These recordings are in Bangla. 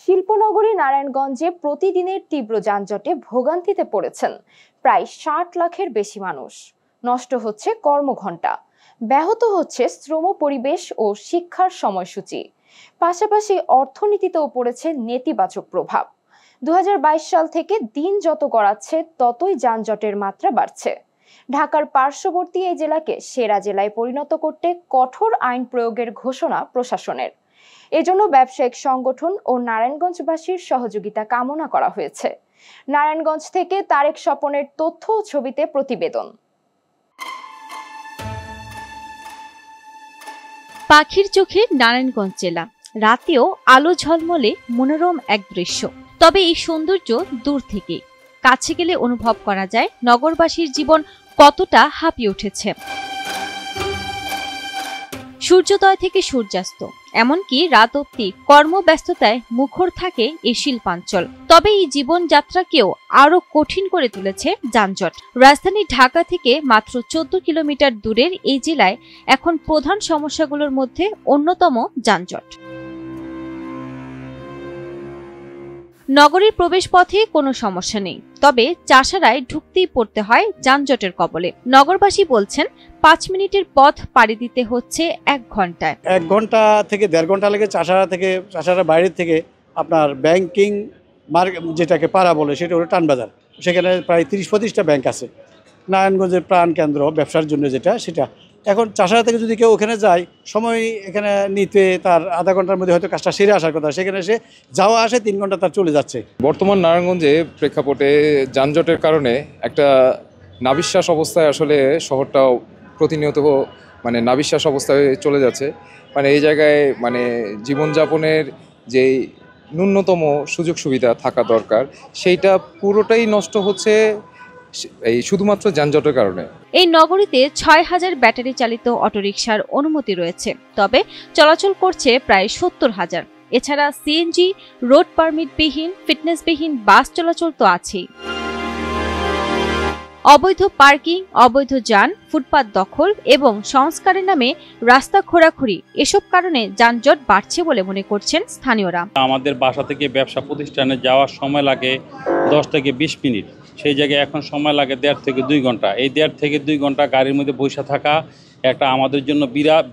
শিল্পনগরী নারায়ণগঞ্জে প্রতিদিনের তীব্র যানজটে ভোগান্তিতে পড়েছেন প্রায় ৬০ লাখের বেশি মানুষ। নষ্ট হচ্ছে কর্মঘণ্টা, ব্যাহত হচ্ছে শ্রম পরিবেশ ও শিক্ষার সময়সূচি, পাশাপাশি অর্থনীতিতেও পড়েছে নেতিবাচক প্রভাব। ২০২২ সাল থেকে দিন যত গড়াচ্ছে ততই যানজটের মাত্রা বাড়ছে। ঢাকার পার্শ্ববর্তী এই জেলাকে সেরা জেলায় পরিণত করতে কঠোর আইন প্রয়োগের ঘোষণা প্রশাসনের। এজন্য ব্যবসায়িক সংগঠন ও নারায়ণগঞ্জবাসীর সহযোগিতা কামনা করা হয়েছে। নারায়ণগঞ্জ থেকে তারেক স্বপনের তথ্য ও ছবিতে প্রতিবেদন। পাখির চোখে নারায়ণগঞ্জ জেলা, রাতেও আলো ঝলমলে মনোরম এক দৃশ্য। তবে এই সৌন্দর্য দূর থেকে, কাছে গেলে অনুভব করা যায় নগরবাসীর জীবন কতটা হাঁপিয়ে উঠেছে। সূর্যোদয় থেকে সূর্যাস্ত, এমনকি রাত অবধি কর্মব্যস্ততায় মুখর থাকে এই শিল্পাঞ্চল। তবে এই জীবনযাত্রাকেও আরো কঠিন করে তুলেছে যানজট। রাজধানী ঢাকা থেকে মাত্র ১৪ কিলোমিটার দূরের এই জেলায় এখন প্রধান সমস্যাগুলোর মধ্যে অন্যতম যানজট। নগরীর প্রবেশ পথে কোনো সমস্যা নেই, তবে চাষারায় ঢুকতেই পড়তে হয় যানজটের কবলে। নগরবাসী বলছেন ৫ মিনিটের পথ পাড়ি দিতে হচ্ছে ১ ঘন্টায়। ১ ঘন্টা থেকে ১.৫ ঘন্টা লেগে চাষারা বাইরের থেকে আপনার ব্যাংকিং যেটাকে পাড়া বলে সেটা হলো টানবাজার। সেখানে প্রায় ৩০-৩৫টা ব্যাংক আছে। নারায়ণগঞ্জের প্রাণ কেন্দ্র ব্যবসার জন্য সেটা এখন চাষারা থেকে যদি কেউ ওখানে যায়, সময় এখানে নিতে তার আধা ঘন্টার মধ্যে হয়তো কাজটা সেরে আসার কথা, সেখানে সে যাওয়া আসে ৩ ঘন্টা তার চলে যাচ্ছে। বর্তমান নারায়ণগঞ্জে প্রেক্ষাপটে যানজটের কারণে একটা নাবিশ্বাস অবস্থায় আসলে শহরটাও প্রতিনিয়ত নাবিশ্বাস অবস্থায় চলে যাচ্ছে। এই জায়গায় জীবনযাপনের যে ন্যূনতম সুযোগ সুবিধা থাকা দরকার, সেইটা পুরোটাই নষ্ট হচ্ছে এই শুধুমাত্র যানজটের কারণে। এই নগরীতে ৬,০০০ ব্যাটারি চালিত অটোরিকশার অনুমতি রয়েছে, তবে চলাচল করছে প্রায় ৭০,০০০। এছাড়া সিএনজি, রোড পারমিটবিহীন, ফিটনেসবিহীন বাস চলাচল তো আছেই। অবৈধ পার্কিং, অবৈধ যান, ফুটপাত দখল এবং সংস্কারের নামে রাস্তা খোঁড়াখুড়ি, এসব কারণে যানজট বাড়ছে বলে মনে করছেন স্থানীয়রা। আমাদের বাসা থেকে ব্যবসা প্রতিষ্ঠানে যাওয়ার সময় লাগে ১০ থেকে ২০ মিনিট, সেই জায়গায় এখন সময় লাগে ১.৫ থেকে ২ ঘন্টা। এই ১.৫ থেকে ২ ঘন্টা গাড়ির মধ্যে বসে থাকা একটা আমাদের জন্য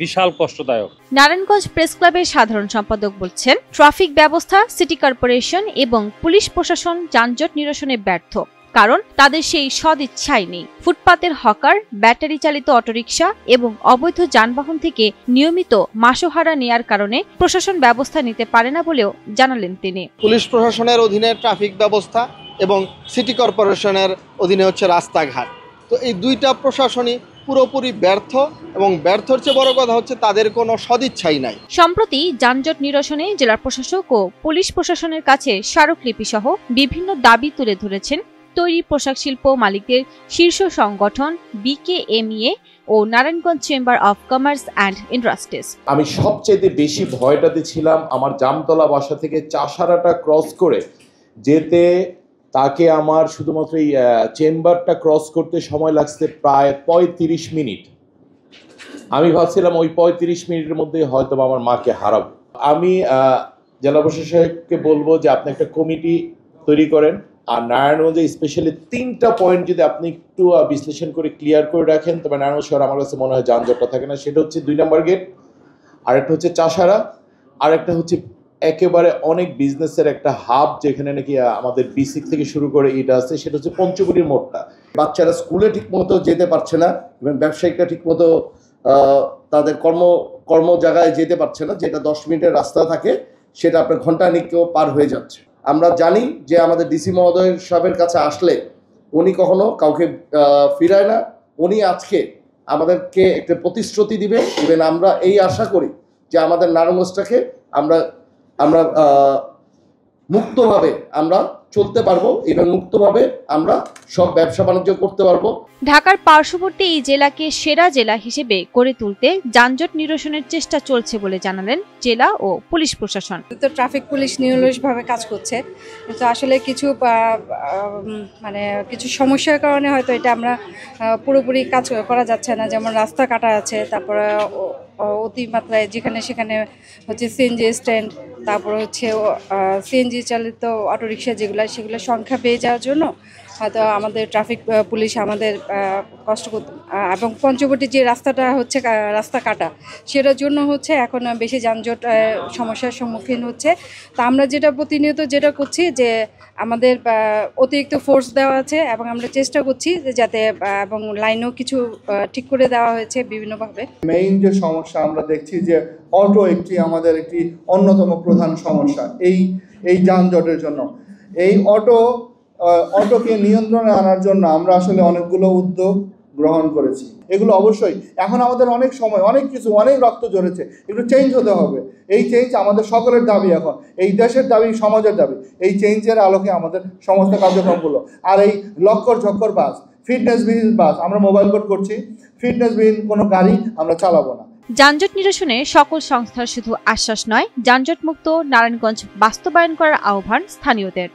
বিশাল কষ্টদায়ক। নারায়ণগঞ্জ প্রেস ক্লাবের সাধারণ সম্পাদক বলছেন, ট্রাফিক ব্যবস্থা, সিটি কর্পোরেশন এবং পুলিশ প্রশাসন যানজট নিরসনে ব্যর্থ, কারণ তাদের সেই সদিচ্ছাই নেই। ফুটপাতের হকার, ব্যাটারি চালিত অটোরিকশা এবং অবৈধ যানবাহন থেকে নিয়মিত মাসোহারা নেয়ার কারণে প্রশাসন ব্যবস্থা নিতে পারে না বলেও জানালেন তিনি। পুলিশ প্রশাসনের অধীনে ট্রাফিক ব্যবস্থা এবং সিটি কর্পোরেশনের অধীনে হচ্ছে রাস্তাঘাট। তো এই দুইটা প্রশাসনই পুরোপুরি ব্যর্থ, এবং ব্যর্থর চেয়ে বড় কথা হচ্ছে তাদের কোনো সদিচ্ছাই নাই। সম্প্রতি যানজট নিরসনে জেলা প্রশাসক ও পুলিশ প্রশাসনের কাছে স্মারকলিপি সহ বিভিন্ন দাবি তুলে ধরেছেন তৈরি পোশাক শিল্প মালিকদের শীর্ষ সংগঠন বিকেএমইএ ও Narayanganj chamber of commerce and industries. আমি সবচেয়ে বেশি ভয়টাতে ছিলাম আমার জামতলা বাসা থেকে চাষারাটা ক্রস করে যেতে, তাকে আমার শুধুমাত্র এই চেম্বারটা ক্রস করতে সময় লাগছে প্রায় ৩৫ মিনিট। আমি ভাবছিলাম ওই ৩৫ মিনিটের মধ্যে হয়তো আমার মাকে হারাবো। আমি জেলা প্রশাসককে বলবো যে আপনি একটা কমিটি তৈরি করেন, আর নারায়ণগঞ্জে স্পেশালি ৩টা পয়েন্ট যদি আপনি একটু বিশ্লেষণ করে ক্লিয়ার করে রাখেন, তবে নারায়ণগঞ্জ শহর আমার কাছে মনে হয় যানজটটা থাকে না। সেটা হচ্ছে ২ নম্বর গেট, আরেকটা হচ্ছে চাষারা, আরেকটা হচ্ছে একেবারে অনেক বিজনেসের একটা হাব যেখানে নাকি আমাদের বিসিক থেকে শুরু করে এটা আছে, সেটা হচ্ছে পঞ্চবটির মোড়টা। বাচ্চারা স্কুলে ঠিক মতো যেতে পারছে না এবং ব্যবসায়িকরা ঠিক মতো তাদের কর্ম জায়গায় যেতে পারছে না। যেটা ১০ মিনিটের রাস্তা থাকে সেটা আপনার ঘন্টাখানেকেও পার হয়ে যাচ্ছে। আমরা জানি যে আমাদের ডিসি মহোদয়ের সাহেবের কাছে আসলে উনি কখনো কাউকে ফিরায় না। উনি আজকে আমাদেরকে একটা প্রতিশ্রুতি দিবে, ইভেন আমরা এই আশা করি যে আমাদের নারায়ণগঞ্জটাকে আমরা মুক্তভাবে আমরা চলতে পারবো এবং মুক্তভাবে আমরা সব ব্যবসা বাণিজ্য করতে পারবো। ঢাকার পার্শ্ববর্তী এই জেলাকে সেরা জেলা হিসেবে গড়ে তুলতে যানজট নিরসনের চেষ্টা চলছে বলে জানালেন জেলা ও পুলিশ প্রশাসন। তো ট্রাফিক পুলিশ নিরলসভাবে কাজ করছে, কিন্তু আসলে কিছু সমস্যার কারণে হয়তো এটা আমরা পুরোপুরি কাজ করা যাচ্ছে না। যেমন রাস্তা কাটা আছে, তারপরে অতিমাত্রায় যেখানে সেখানে হচ্ছে সিএনজি স্ট্যান্ড, তারপর হচ্ছে সিএনজি চালিত অটোরিকশা সেগুলোর সংখ্যা বেড়ে যাওয়ার জন্য হয়তো আমাদের ট্রাফিক পুলিশ আমাদের কষ্ট করতে, এবং পঞ্চবটি যে রাস্তাটা হচ্ছে রাস্তা কাটা, সেটার জন্য হচ্ছে এখন বেশি যানজট সমস্যার সম্মুখীন হচ্ছে। তা আমরা যেটা প্রতিনিয়ত যেটা করছি যে আমাদের অতিরিক্ত ফোর্স দেওয়া আছে এবং আমরা চেষ্টা করছি যে যাতে এবং লাইনও কিছু ঠিক করে দেওয়া হয়েছে বিভিন্নভাবে। মেইন যে সমস্যা আমরা দেখছি যে অটো আমাদের একটি অন্যতম প্রধান সমস্যা এই যানজটের জন্য। এই অটোকে নিয়ন্ত্রণে আনার জন্য আমরা আসলে অনেকগুলো উদ্যোগ গ্রহণ করেছি। এগুলো অবশ্যই এখন আমাদের অনেক সময় অনেক রক্ত ঝরেছে, একটু চেঞ্জ হতে হবে। এই চেঞ্জ আমাদের সকলের দাবি, এখন এই দেশের দাবি, সমাজের দাবি। এই চেঞ্জের আলোকে আমাদের সমস্ত কার্যক্রমগুলো, আর এই লক্কর ঝক্কর বাস, ফিটনেসবিহীন বাস আমরা মোবাইল কোড করছি, ফিটনেসবিহীন কোনো গাড়ি আমরা চালাবো না। যানজট নিরসনে সকল সংস্থার শুধু আশ্বাস নয়, যানজট মুক্ত নারায়ণগঞ্জ বাস্তবায়ন করার আহ্বান স্থানীয়দের।